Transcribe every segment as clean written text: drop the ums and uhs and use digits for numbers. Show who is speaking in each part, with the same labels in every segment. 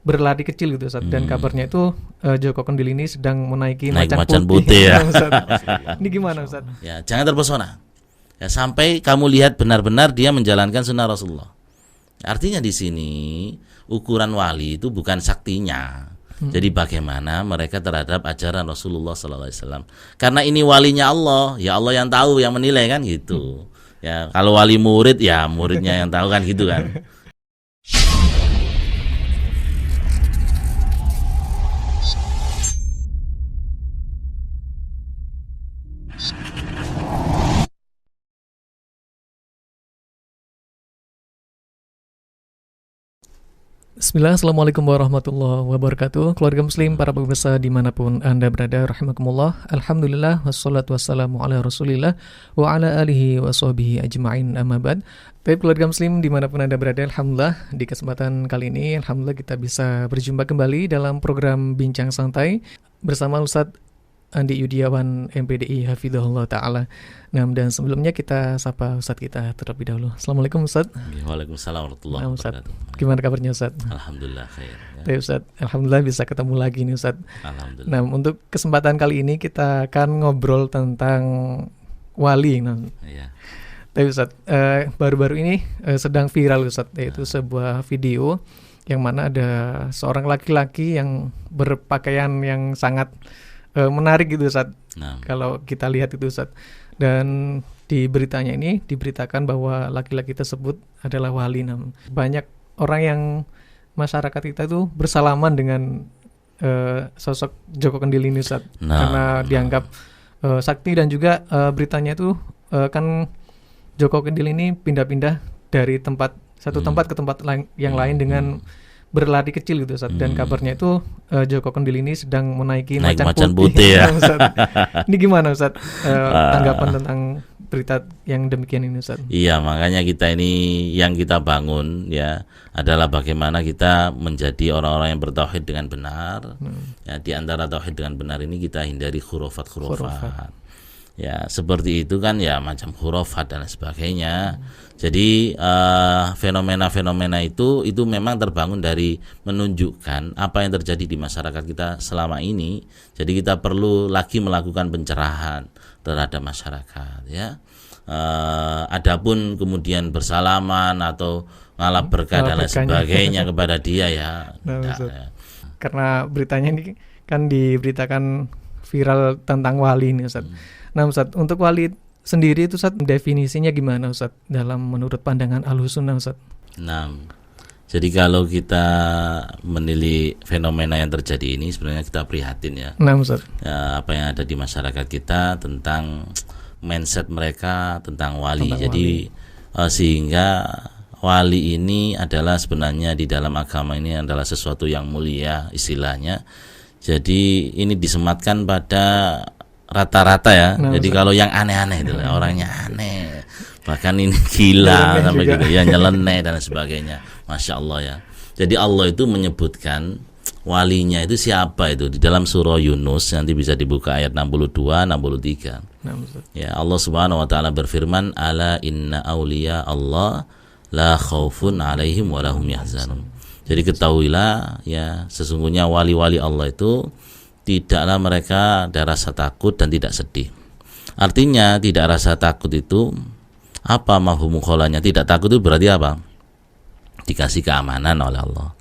Speaker 1: berlari kecil gitu Ustaz. Dan kabarnya itu Joko Kendil ini sedang menaiki
Speaker 2: Naik
Speaker 1: macan
Speaker 2: putih ya.
Speaker 1: Ustaz. Ini gimana Ustaz?
Speaker 2: Ya, jangan terpesona. Ya, sampai kamu lihat benar-benar dia menjalankan sunnah Rasulullah. Artinya di sini ukuran wali itu bukan saktinya. Jadi bagaimana mereka terhadap ajaran Rasulullah SAW. Karena ini walinya Allah, ya Allah yang tahu, yang menilai kan gitu. Ya, kalau wali murid ya muridnya yang tahu kan gitu kan.
Speaker 1: Bismillah, Assalamualaikum warahmatullahi wabarakatuh. Keluarga muslim, para pemirsa dimanapun Anda berada, rahimakumullah. Alhamdulillah, wassalatu wassalamu ala rasulillah wa ala alihi wa sahbihi ajma'in, amma ba'd. Baik keluarga muslim dimanapun Anda berada, Alhamdulillah di kesempatan kali ini, Alhamdulillah kita bisa berjumpa kembali dalam program Bincang Santai bersama Ustadz Andi Yudiawan MPDI Hafidhahullah Ta'ala. Nah, dan sebelumnya kita sapa Ustadz kita terlebih dahulu. Assalamualaikum Ustadz.
Speaker 2: Waalaikumsalam warahmatullahi wabarakatuh.
Speaker 1: Gimana kabarnya Ustadz?
Speaker 2: Alhamdulillah khair ya.
Speaker 1: Baik Ustadz, Alhamdulillah bisa ketemu lagi nih Ustadz.
Speaker 2: Alhamdulillah.
Speaker 1: Nah, untuk kesempatan kali ini kita akan ngobrol tentang wali. Nah,
Speaker 2: Ya.
Speaker 1: tapi Ustadz, baru-baru ini sedang viral Ustadz, yaitu sebuah video yang mana ada seorang laki-laki yang berpakaian yang sangat menarik gitu Ustadz.
Speaker 2: Nah.
Speaker 1: Kalau kita lihat itu Ustadz. Dan di beritanya ini diberitakan bahwa laki-laki tersebut adalah wali. Nah, banyak orang yang masyarakat kita itu bersalaman dengan sosok Joko Kendil ini Ustadz. Karena dianggap sakti, dan juga beritanya itu kan Joko Kendil ini pindah-pindah dari satu tempat ke tempat yang lain dengan berlari kecil gitu Ustaz. Dan kabarnya itu Joko Kendil ini sedang menaiki macan putih ya. Ini gimana Ustaz tanggapan tentang berita yang demikian ini Ustaz?
Speaker 2: Iya, makanya kita ini yang kita bangun ya adalah bagaimana kita menjadi orang-orang yang bertauhid dengan benar. Ya, di antara tauhid dengan benar ini kita hindari khurafat. Ya, seperti itu kan ya, macam khurafat dan sebagainya. Jadi fenomena-fenomena itu memang terbangun dari menunjukkan apa yang terjadi di masyarakat kita selama ini. Jadi kita perlu lagi melakukan pencerahan terhadap masyarakat ya. Adapun kemudian bersalaman atau ngalap berkah dan lain sebagainya kepada dia ya.
Speaker 1: Ya. Karena beritanya ini kan diberitakan viral tentang wali ini Ustaz. Nah Ustaz, untuk wali sendiri itu Ustaz, definisinya gimana Ustaz dalam menurut pandangan Ahlussunnah Ustaz?
Speaker 2: Nah, jadi kalau kita menilai fenomena yang terjadi ini sebenarnya kita prihatin ya.
Speaker 1: Nah Ustaz.
Speaker 2: Ya, apa yang ada di masyarakat kita tentang mindset mereka tentang wali. Jadi sehingga wali ini adalah sebenarnya di dalam agama ini adalah sesuatu yang mulia istilahnya. Jadi ini disematkan pada rata-rata ya. Jadi kalau yang aneh-aneh itu orangnya aneh, bahkan ini gila sampai gitu ya, nyeleneh dan sebagainya. Masya Allah ya. Jadi Allah itu menyebutkan walinya itu siapa itu di dalam surah Yunus, nanti bisa dibuka ayat 62 63. Ya, Allah Subhanahu wa taala berfirman, ala inna auliya Allah la khaufun alaihim wa lahum yahzanun. Jadi ketahuilah ya, sesungguhnya wali-wali Allah itu tidaklah mereka ada rasa takut dan tidak sedih. Artinya tidak rasa takut itu apa mafhum mukhalanya? Tidak takut itu berarti apa? Dikasih keamanan oleh Allah.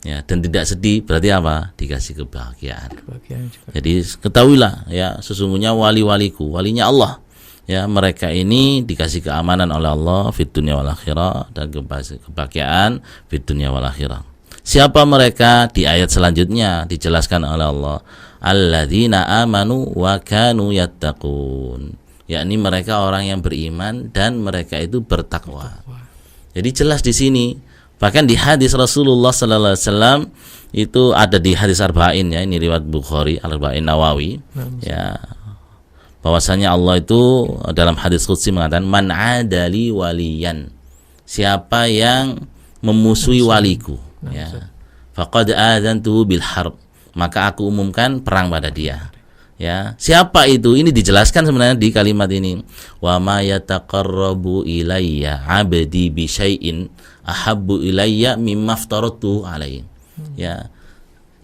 Speaker 2: Ya, dan tidak sedih berarti apa? Dikasih kebahagiaan. Jadi ketahuilah ya, sesungguhnya wali-waliku, walinya Allah. Ya, mereka ini dikasih keamanan oleh Allah fid dunya wal akhirah, dan kebahagiaan fid dunya wal akhirah. Siapa mereka? Di ayat selanjutnya dijelaskan oleh Allah, alladzina amanu wa kanu yattaqun. Yakni mereka orang yang beriman dan mereka itu bertakwa. Jadi jelas di sini. Bahkan di hadis Rasulullah sallallahu alaihi wasallam itu ada di hadis Arba'in ya, ini riwayat Bukhari, Arba'in Nawawi. Ya. Bahwasanya Allah itu dalam hadis qudsi mengatakan, man adali waliyan. Siapa yang memusuhi waliku, ya, faqad adzantuhu bil harb, maka aku umumkan perang pada dia. Ya, siapa itu? Ini dijelaskan sebenarnya di kalimat ini. Wa ma yataqarrabu ilayya 'abdi bi syai'in ahabbu ilayya mimma aftaratuhu alaihi. Ya,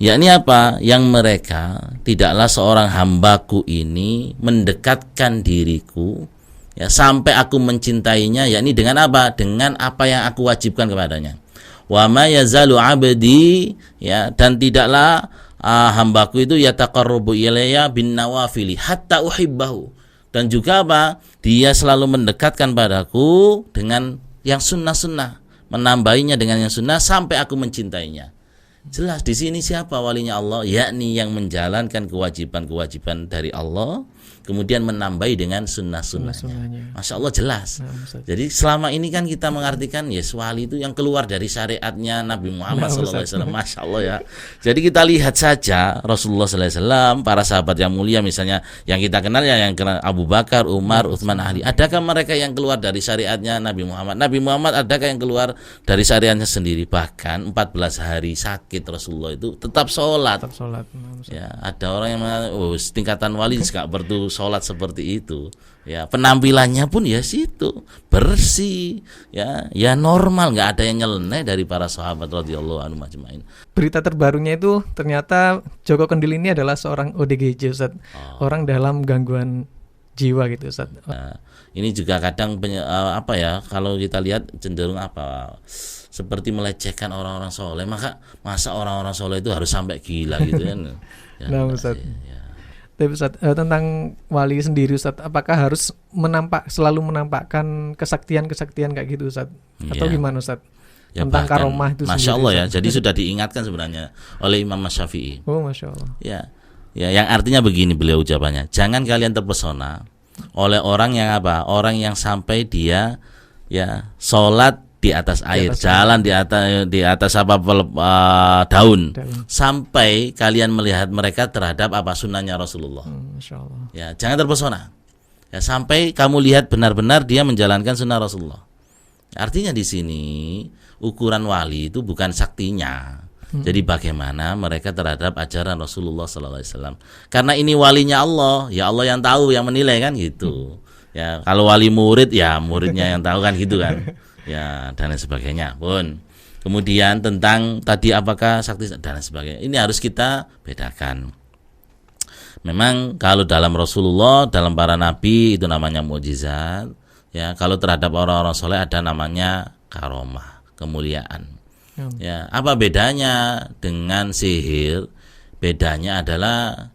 Speaker 2: yakni apa? Yang mereka tidaklah seorang hambaku ini mendekatkan diriku ya sampai aku mencintainya, yakni dengan apa? Dengan apa yang aku wajibkan kepadanya. Wa ma yazalu abdi, ya, dan tidaklah hambaku itu yataqarrabu ilayya bin nawafili hatta uhibbahu. Dan juga apa? Dia selalu mendekatkan padaku dengan yang sunnah-sunnah, menambahinya dengan yang sunnah sampai aku mencintainya. Jelas di sini siapa walinya Allah, yakni yang menjalankan kewajiban-kewajiban dari Allah, kemudian menambahi dengan sunnah-sunnahnya. Masya Allah jelas. Jadi selama ini kan kita mengartikan yes, wali itu yang keluar dari syariatnya Nabi Muhammad SAW. Masya Allah ya. Jadi kita lihat saja Rasulullah SAW, para sahabat yang mulia misalnya yang kita kenal ya, yang kenal Abu Bakar, Umar, Utsman, Ali. Adakah mereka yang keluar dari syariatnya Nabi Muhammad? Nabi Muhammad adakah yang keluar dari syariatnya sendiri? Bahkan 14 hari sakit Rasulullah itu tetap sholat. Ya, ada orang yang mengatakan, oh, tingkatan wali nggak perlu sholat seperti itu. Ya, penampilannya pun ya situ bersih, ya normal, nggak ada yang nyeleneh dari para sahabat radhiyallahu anhum ajmain.
Speaker 1: Berita terbarunya itu ternyata Joko Kendil ini adalah seorang ODGJ, Ustaz. Orang dalam gangguan jiwa gitu, Ustaz.
Speaker 2: Nah, ini juga kadang apa ya, kalau kita lihat cenderung apa, seperti melecehkan orang-orang soleh. Masa orang-orang soleh itu harus sampai gila gitu kan? Ya,
Speaker 1: nah, Ustaz. Ya. Tapi Ustaz, tentang wali sendiri, Ustaz, apakah harus selalu menampakkan kesaktian kayak gitu, Ustaz? Atau gimana, Ustaz?
Speaker 2: Ya,
Speaker 1: tentang
Speaker 2: bahkan,
Speaker 1: karomah itu
Speaker 2: Masya
Speaker 1: sendiri,
Speaker 2: Allah ya.
Speaker 1: Ustaz.
Speaker 2: Jadi sudah diingatkan sebenarnya oleh Imam Syafi'i.
Speaker 1: Oh, Masya Allah.
Speaker 2: Ya, yang artinya begini beliau ucapannya. Jangan kalian terpesona oleh orang yang apa? Orang yang sampai dia ya sholat di atas air, jalan di atas apa daun, sampai kalian melihat mereka terhadap apa sunnahnya Rasulullah.
Speaker 1: Masya Allah. Ya,
Speaker 2: jangan terpesona. Ya, sampai kamu lihat benar-benar dia menjalankan sunnah Rasulullah. Artinya di sini ukuran wali itu bukan saktinya. Jadi bagaimana mereka terhadap ajaran Rasulullah SAW. Karena ini walinya Allah, ya Allah yang tahu, yang menilai kan gitu. Ya, kalau wali murid ya muridnya yang tahu kan gitu kan. Ya, dan lain sebagainya pun. Kemudian tentang tadi apakah sakti dan lain sebagainya, ini harus kita bedakan. Memang kalau dalam Rasulullah, dalam para nabi itu namanya mukjizat. Ya, kalau terhadap orang-orang soleh ada namanya karomah, kemuliaan. Ya, apa bedanya dengan sihir? Bedanya adalah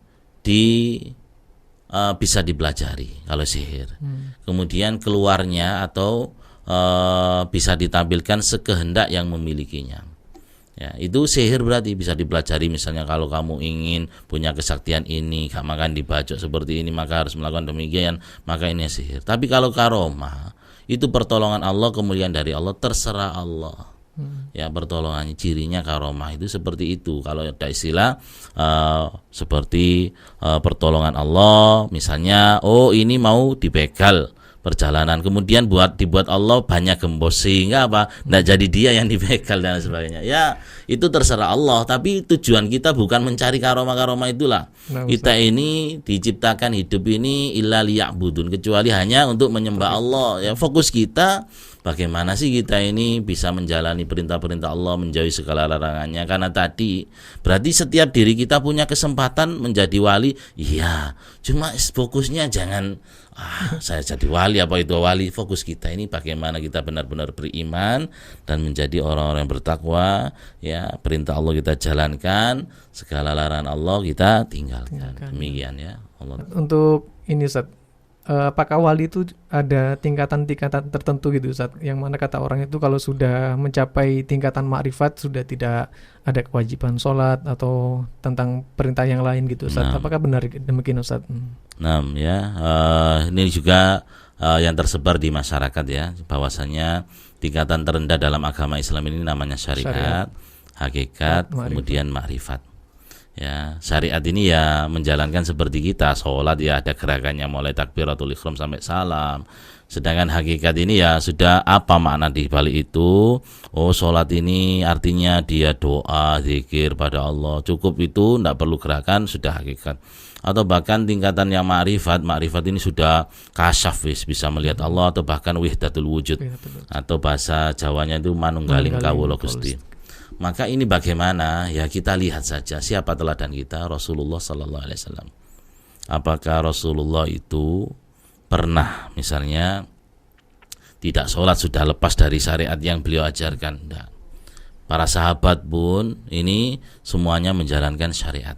Speaker 2: bisa dipelajari kalau sihir. Kemudian keluarnya atau bisa ditampilkan sekehendak yang memilikinya. Ya, itu sihir berarti bisa dipelajari. Misalnya kalau kamu ingin punya kesaktian ini, makan dibacok seperti ini, maka harus melakukan demikian, maka ini sihir. Tapi kalau karomah itu pertolongan Allah, kemuliaan dari Allah, terserah Allah. Ya, pertolongannya, cirinya karomah itu seperti itu. Kalau ada istilah seperti pertolongan Allah, misalnya ini mau dibegal perjalanan, kemudian dibuat Allah banyak gembos sehingga apa, tidak jadi dia yang dibegal dan sebagainya. Ya, itu terserah Allah. Tapi tujuan kita bukan mencari karomah itulah. Kita ini diciptakan hidup ini illa liya'budun, kecuali hanya untuk menyembah Allah. Ya, fokus kita bagaimana sih kita ini bisa menjalani perintah-perintah Allah, menjauhi segala larangannya. Karena tadi berarti setiap diri kita punya kesempatan menjadi wali. Iya, cuma fokusnya jangan saya jadi wali, apa itu wali. Fokus kita ini bagaimana kita benar-benar beriman dan menjadi orang-orang yang bertakwa. Ya, perintah Allah kita jalankan, segala larangan Allah kita tinggalkan. Demikian ya Allah.
Speaker 1: Untuk ini, Ustaz, apakah wali itu ada tingkatan-tingkatan tertentu gitu, Ustaz? Yang mana kata orang itu kalau sudah mencapai tingkatan makrifat sudah tidak ada kewajiban sholat atau tentang perintah yang lain gitu, Ustaz. Apakah benar demikian, Ustaz?
Speaker 2: Ini juga yang tersebar di masyarakat ya, bahwasanya tingkatan terendah dalam agama Islam ini namanya syariat, hakikat, kemudian makrifat. Ya, syariat ini ya menjalankan seperti kita sholat ya, ada gerakannya mulai takbiratul ihram sampai salam. Sedangkan hakikat ini ya sudah apa makna di balik itu. Sholat ini artinya dia doa, zikir pada Allah, cukup itu, tidak perlu gerakan, sudah hakikat. Atau bahkan tingkatan yang makrifat ini sudah kasyaf, bisa melihat Allah, atau bahkan wihdatul wujud, atau bahasa Jawanya itu manunggaling kawula Gusti. Maka ini bagaimana? Ya kita lihat saja siapa teladan kita, Rasulullah sallallahu alaihi wasallam. Apakah Rasulullah itu pernah misalnya tidak sholat sudah lepas dari syariat yang beliau ajarkan? Tidak. Para sahabat pun ini semuanya menjalankan syariat.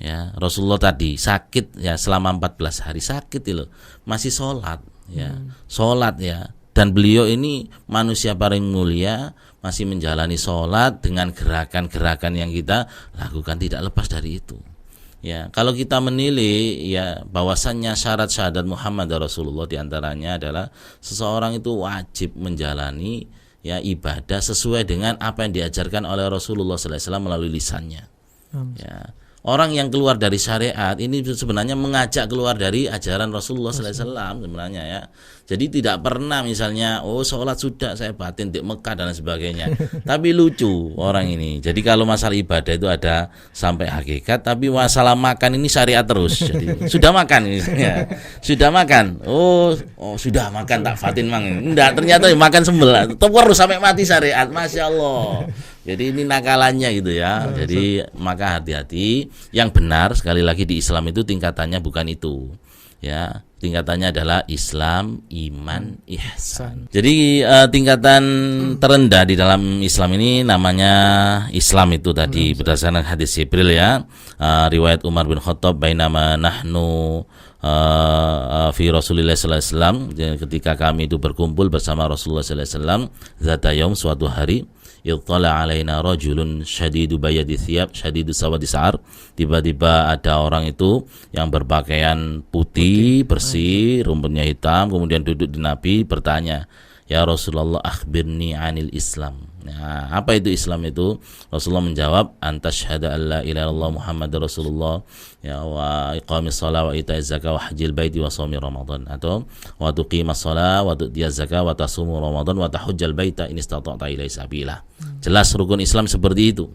Speaker 2: Ya, Rasulullah tadi sakit ya selama 14 hari sakit itu masih sholat ya. Sholat ya. Dan beliau ini manusia paling mulia, masih menjalani sholat dengan gerakan-gerakan yang kita lakukan tidak lepas dari itu. Ya, kalau kita menilai ya bahwasannya syarat syahadat Muhammad Rasulullah diantaranya adalah seseorang itu wajib menjalani ya ibadah sesuai dengan apa yang diajarkan oleh Rasulullah SAW melalui lisannya. Ya. Orang yang keluar dari syariat ini sebenarnya mengajak keluar dari ajaran Rasulullah SAW sebenarnya ya. Jadi tidak pernah misalnya sholat sudah saya batin di Mekah dan sebagainya. Tapi lucu orang ini. Jadi kalau masalah ibadah itu ada sampai hakikat, tapi masalah makan ini syariat terus. Jadi sudah makan ya. Sudah makan. Oh sudah makan tak batin mang. Enggak, ternyata makan sembelih. Terus sampai mati syariat. Masya Allah. Jadi ini nakalannya gitu ya. Jadi maka hati-hati. Yang benar sekali lagi di Islam itu tingkatannya bukan itu. Ya, tingkatannya adalah Islam, iman, ihsan. Jadi tingkatan terendah di dalam Islam ini namanya Islam itu tadi berdasarkan hadis Jibril ya. Riwayat Umar bin Khattab bainama nahnu fi Rasulillah sallallahu alaihi wasallam, ketika kami itu berkumpul bersama Rasulullah sallallahu alaihi wasallam zata yaum suatu hari, ittala alaina rajulun syadidu bayadi thiyab syadidu sawadi sa'ar, tiba-tiba ada orang itu yang berpakaian putih bersih, rumputnya hitam, kemudian duduk di Nabi bertanya, ya Rasulullah akhbirni anil Islam. Nah, apa itu Islam itu? Rasulullah menjawab, antas syahada alla ilaha illallah Muhammadur Rasulullah ya wa iqamis shalah wa ita'iz zakah wa hajjil baiti wa shaumi ramadan, atau wa tuqimas shalah wa tu'tiyaz zakah wa tasumu ramadan wa tahujjal baita in istata'ta ilaihi sabila. Jelas rukun Islam seperti itu.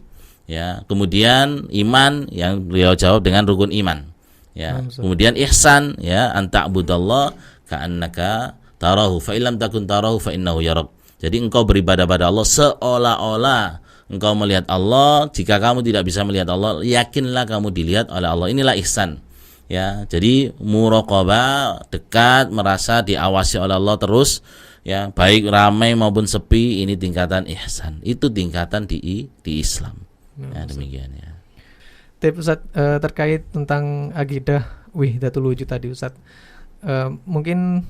Speaker 2: Ya, kemudian iman yang beliau jawab dengan rukun iman. Ya, kemudian ihsan ya anta'budallah ka'annaka tarahu fa illam takun tarahu fa innahu yarak. Jadi engkau beribadah pada Allah seolah-olah engkau melihat Allah. Jika kamu tidak bisa melihat Allah, yakinlah kamu dilihat oleh Allah. Inilah ihsan. Ya, jadi muraqabah, dekat, merasa diawasi oleh Allah terus ya, baik ramai maupun sepi, ini tingkatan ihsan. Itu tingkatan di Islam. Ya, demikian ya.
Speaker 1: Tapi Ustaz, terkait tentang akidah wahdatul wujud tadi Ustaz, mungkin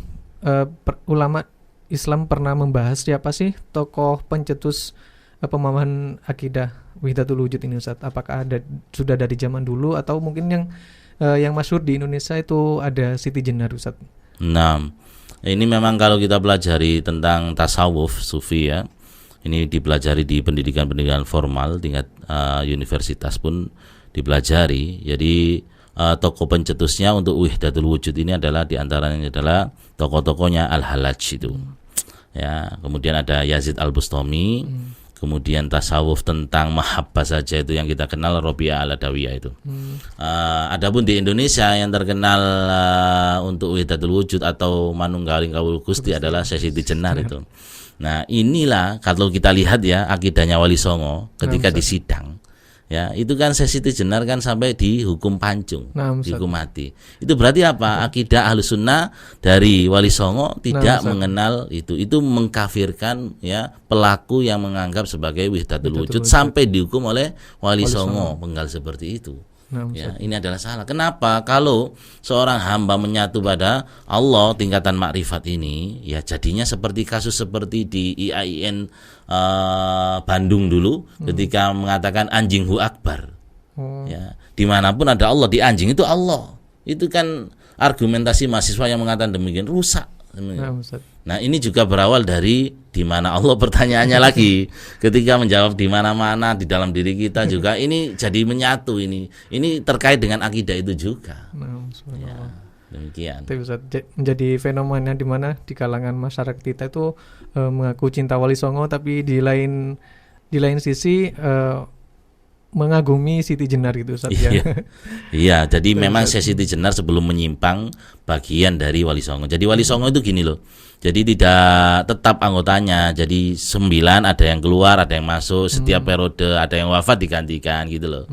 Speaker 1: ulama Islam pernah membahas siapa sih tokoh pencetus pemahaman akidah wahdatul wujud ini Ustaz? Apakah sudah dari zaman dulu atau mungkin yang masyhur di Indonesia itu ada Siti Jenar Ustaz?
Speaker 2: Nah, ini memang kalau kita pelajari tentang tasawuf sufi ya, ini dipelajari di pendidikan formal tingkat universitas pun dipelajari. Jadi tokoh pencetusnya untuk wahdatul wujud ini adalah diantaranya adalah tokoh-tokohnya Al-Hallaj itu. Ya, kemudian ada Yazid Al-Bustami, kemudian tasawuf tentang mahabbah saja itu yang kita kenal Rabi'ah Al-Adawiyah itu. Adapun di Indonesia yang terkenal untuk wahdatul wujud atau manunggaling kawul Gusti adalah Siti Jenar itu. Nah, inilah kalau kita lihat ya akidahnya Wali Songo ketika di sidang. Ya, itu kan Siti Jenar kan sampai dihukum pancung, dihukum mati. Itu berarti apa? Akidah Ahlus Sunnah dari Wali Songo tidak mengenal itu. Itu mengkafirkan ya pelaku yang menganggap sebagai wahdatul wujud sampai dihukum oleh Wali Songo penggal seperti itu. Ya, ini adalah salah. Kenapa? Kalau seorang hamba menyatu pada Allah tingkatan makrifat ini, ya jadinya seperti kasus seperti di IAIN Bandung dulu ketika mengatakan anjinghu akbar. Ya, dimanapun ada Allah, di anjing itu Allah. Itu kan argumentasi mahasiswa yang mengatakan demikian rusak. Nah, ini juga berawal dari di mana Allah, pertanyaannya lagi ketika menjawab di mana-mana di dalam diri kita juga ini jadi menyatu, ini terkait dengan akidah itu juga. Ya, demikian.
Speaker 1: Tapi Ustaz, menjadi fenomena di mana di kalangan masyarakat kita itu mengaku cinta Wali Songo, tapi di lain sisi mengagumi Siti Jenar gitu Ustaz.
Speaker 2: Iya, jadi memang Siti Jenar sebelum menyimpang bagian dari Wali Songo. Jadi Wali Songo itu gini loh. Jadi tidak tetap anggotanya. Jadi 9 ada yang keluar, ada yang masuk. Setiap periode ada yang wafat digantikan gitu loh.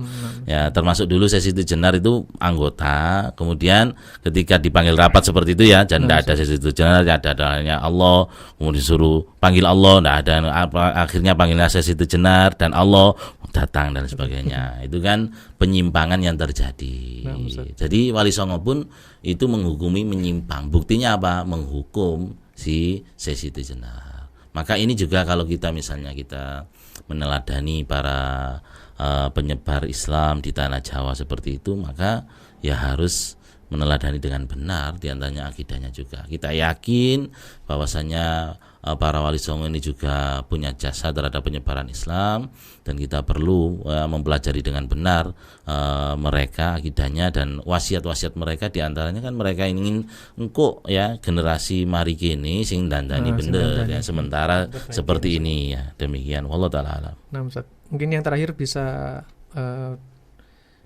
Speaker 2: Ya, termasuk dulu sesi jenar itu anggota. Kemudian ketika dipanggil rapat seperti itu ya, dan tidak ada sesi jenar, ada adanya Allah. Kemudian disuruh panggil Allah, tidak ada. Akhirnya panggilnya sesi jenar dan Allah datang dan sebagainya. Itu kan penyimpangan yang terjadi. Jadi Wali Songo pun itu menghukumi menyimpang. Buktinya apa? Menghukum si sesi jenar. Maka ini juga kalau kita misalnya kita meneladani para penyebar Islam di tanah Jawa seperti itu, maka ya harus meneladani dengan benar, diantaranya akidahnya juga. Kita yakin bahwasanya para Wali Songo ini juga punya jasa terhadap penyebaran Islam, dan kita perlu mempelajari dengan benar mereka akidahnya dan wasiat-wasiat mereka. Diantaranya kan mereka ingin engkau ya generasi mari kini sing dandani bener ya, sementara seperti ini ya. Demikian wallahu taala alam.
Speaker 1: Nah, Ustaz, mungkin yang terakhir bisa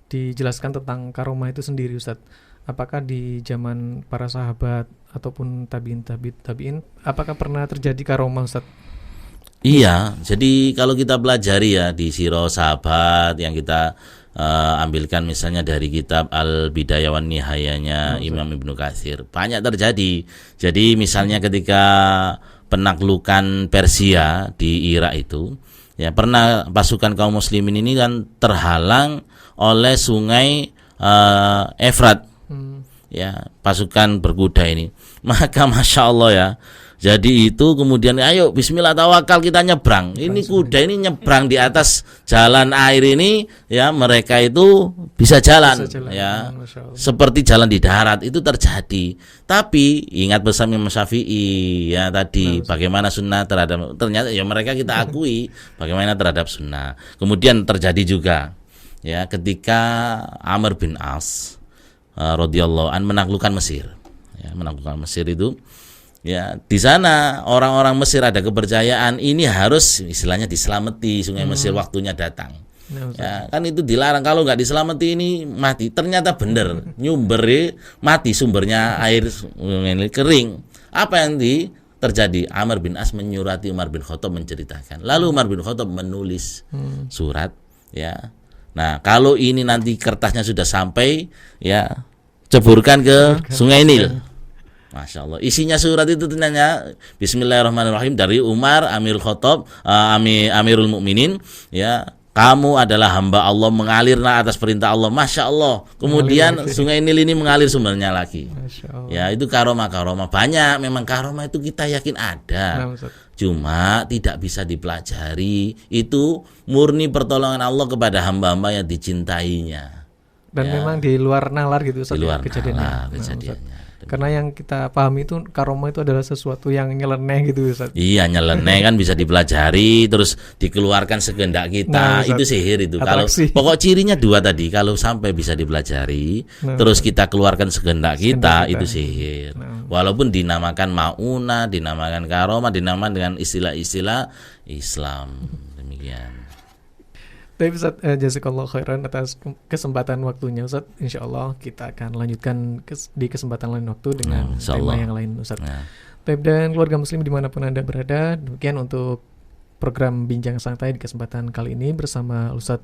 Speaker 1: dijelaskan tentang karomah itu sendiri, Ustaz. Apakah di zaman para sahabat ataupun tabiin, apakah pernah terjadi karomah, Ustaz?
Speaker 2: Iya, jadi kalau kita pelajari ya di sirah sahabat yang kita ambilkan misalnya dari kitab Al-Bidayah wan Nihayahnya Imam Ibnu Katsir, banyak terjadi. Jadi misalnya ketika penaklukan Persia di Irak itu, ya pernah pasukan kaum muslimin ini kan terhalang oleh sungai Efrat. Ya, pasukan berkuda ini. Maka Masya Allah ya, jadi itu kemudian ayo bismillah tawakal kita nyebrang. Ini kuda ini nyebrang di atas jalan air ini ya, mereka itu bisa jalan ya, seperti jalan di darat. Itu terjadi. Tapi ingat pesan Imam Syafi'i ya tadi, bagaimana sunnah terhadap, ternyata ya mereka kita akui bagaimana terhadap sunnah. Kemudian terjadi juga ya ketika Amr bin As radhiyallahu an menaklukkan Mesir. Ya, menaklukkan Mesir itu ya, di sana orang-orang Mesir ada kepercayaan ini harus istilahnya diselamati sungai Mesir waktunya datang. Ya, kan itu dilarang, kalau nggak diselamati ini mati. Ternyata benar, nyumber mati, sumbernya air ini kering. Apa yang terjadi? Amr bin As menyurati Umar bin Khattab menceritakan. Lalu Umar bin Khattab menulis surat ya. Nah, kalau ini nanti kertasnya sudah sampai ya, ceburkan ke Sungai Nil. Masya Allah. Isinya surat itu ternyata Bismillahirrahmanirrahim dari Umar Amirul Khattab, Amirul Mukminin ya, kamu adalah hamba Allah, mengalirlah atas perintah Allah. Masya Allah. Kemudian Sungai Nil ini mengalir sumbernya lagi. Ya, itu karomah banyak. Memang karomah itu kita yakin ada. Cuma tidak bisa dipelajari. Itu murni pertolongan Allah kepada hamba-hamba yang dicintainya.
Speaker 1: Dan ya, memang di luar nalar gitu,
Speaker 2: di luar
Speaker 1: kejadiannya. Karena yang kita pahami itu karomah itu adalah sesuatu yang nyeleneh gitu, Ustaz. Iya,
Speaker 2: nyeleneh kan bisa dipelajari terus dikeluarkan sekehendak kita. Itu sihir itu.
Speaker 1: Atraksi.
Speaker 2: Kalau pokok cirinya dua tadi, kalau sampai bisa dipelajari terus kita keluarkan sekehendak kita, itu sihir. Walaupun dinamakan maunah, dinamakan karomah, dinamakan dengan istilah-istilah Islam. Demikian.
Speaker 1: Baik Ustaz, jazakallahu khairan atas kesempatan waktunya, Ustaz. Insyaallah kita akan lanjutkan di kesempatan lain waktu dengan tema yang lain, Ustaz. Baik, dan keluarga muslim dimanapun Anda berada, demikian untuk program Bincang Santai di kesempatan kali ini bersama Ustaz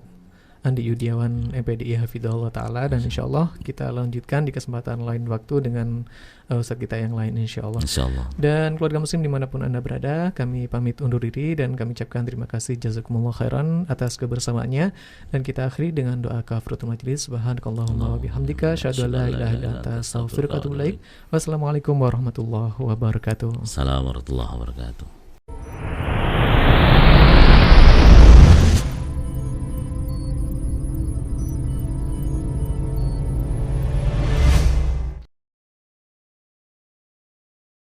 Speaker 1: Andi Yudiawan MPDI Hafidhahullah Ta'ala, dan insyaallah kita lanjutkan di kesempatan lain waktu dengan Ustaz kita yang lain insyaallah. Dan keluarga muslim dimanapun Anda berada, kami pamit undur diri dan kami ucapkan terima kasih jazakumullah khairan atas kebersamaannya, dan kita akhiri dengan doa kafaratul majelis. Subhanakallahumma wa bihamdika asyhadu an la ilaha illa anta astaghfiruka wa atubu ilaik. Wassalamualaikum warahmatullahi wabarakatuh.
Speaker 2: Assalamualaikum warahmatullahi wabarakatuh.